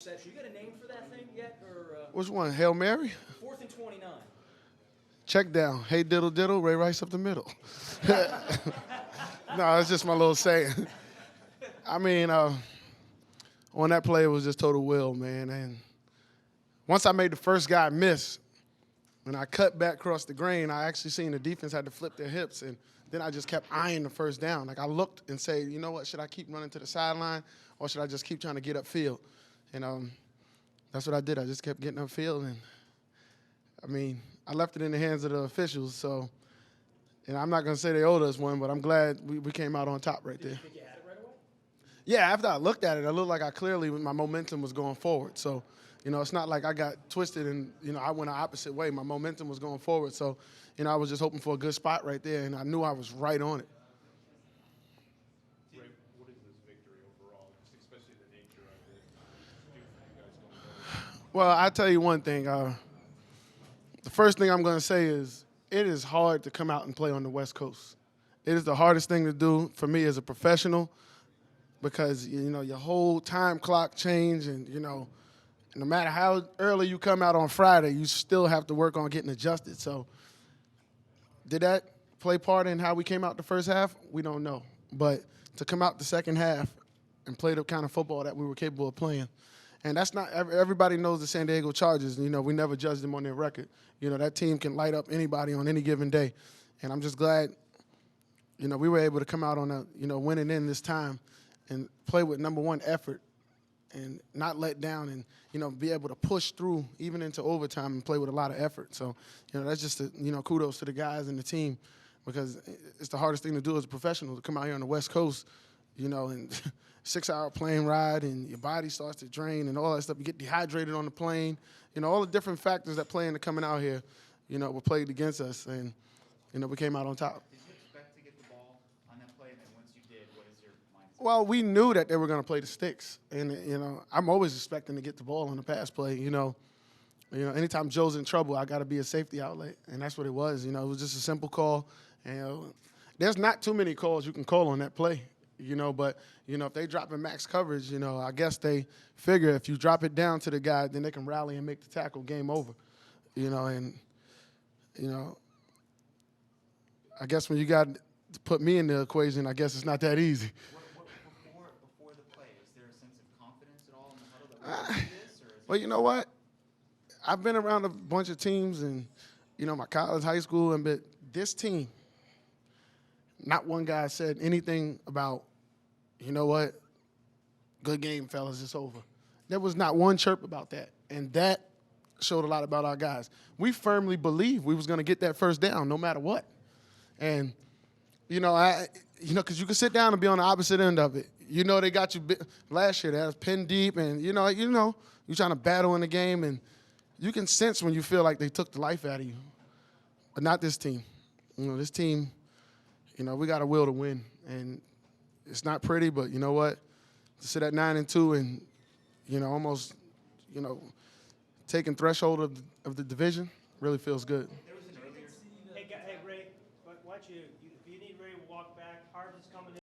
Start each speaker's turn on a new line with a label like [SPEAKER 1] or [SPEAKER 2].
[SPEAKER 1] You got a name for that thing yet? Or
[SPEAKER 2] Which one? Hail Mary?
[SPEAKER 1] 4th and 29.
[SPEAKER 2] Check down. Hey, diddle, diddle, Ray Rice up the middle. No, it's just my little saying. I mean, on that play, it was just total will, man. And once I made the first guy miss, when I cut back across the grain, I actually seen the defense had to flip their hips, and then I just kept eyeing the first down. Like, I looked and said, you know what, should I keep running to the sideline, or should I just keep trying to get upfield? And that's what I did. I just kept getting upfield, and, I mean, I left it in the hands of the officials, so, and I'm not going to say they owed us one, but I'm glad we came out on top right there.
[SPEAKER 1] Did you think you had it right away?
[SPEAKER 2] Yeah, after I looked at it, I looked like my momentum was going forward. So, it's not like I got twisted and, I went the opposite way. My momentum was going forward. So, I was just hoping for a good spot right there, and I knew I was right on it.
[SPEAKER 3] Ray, what is this victory overall, especially the nature of it, do for you guys going forward?
[SPEAKER 2] Well, I'll tell you one thing. The first thing I'm going to say is it is hard to come out and play on the West Coast. It is the hardest thing to do for me as a professional because, your whole time clock change and, no matter how early you come out on Friday, you still have to work on getting adjusted. So did that play part in how we came out the first half? We don't know. But to come out the second half and play the kind of football that we were capable of playing, and that's not everybody knows the San Diego Chargers. We never judged them on their record. That team can light up anybody on any given day. And I'm just glad, we were able to come out on a, winning in this time and play with number one effort and not let down and, be able to push through even into overtime and play with a lot of effort. So, that's just, kudos to the guys and the team because it's the hardest thing to do as a professional to come out here on the West Coast, and 6-hour plane ride and your body starts to drain and all that stuff. You get dehydrated on the plane. All the different factors that play into coming out here, were played against us. And, we came out on top.
[SPEAKER 4] Did you expect to get the ball on that play? And then once you did, what is your mindset?
[SPEAKER 2] Well, we knew that they were going to play the sticks. And, I'm always expecting to get the ball on the pass play. Anytime Joe's in trouble, I got to be a safety outlet. And that's what it was. It was just a simple call. And there's not too many calls you can call on that play. But, if they drop in max coverage, I guess they figure if you drop it down to the guy, then they can rally and make the tackle, game over. I guess when you got to put me in the equation, I guess it's not that easy.
[SPEAKER 4] Before the play, is there a sense of confidence at all in the huddle that we're going to do this? Or is
[SPEAKER 2] Well, you know what? I've been around a bunch of teams and, my college, high school, but this team, not one guy said anything about, you know what, good game, fellas, it's over. There was not one chirp about that, and that showed a lot about our guys. We firmly believed we was going to get that first down no matter what. And, because you can sit down and be on the opposite end of it. They got you last year. That was pin deep, and, you're trying to battle in the game, and you can sense when you feel like they took the life out of you. But not this team. This team, we got a will to win. And it's not pretty, but you know what? To sit at 9-2 and, almost, taking threshold of the division really feels good.
[SPEAKER 5] There was an earlier. Hey, Ray, watch you. If you need Ray to walk back, Harvin's coming in.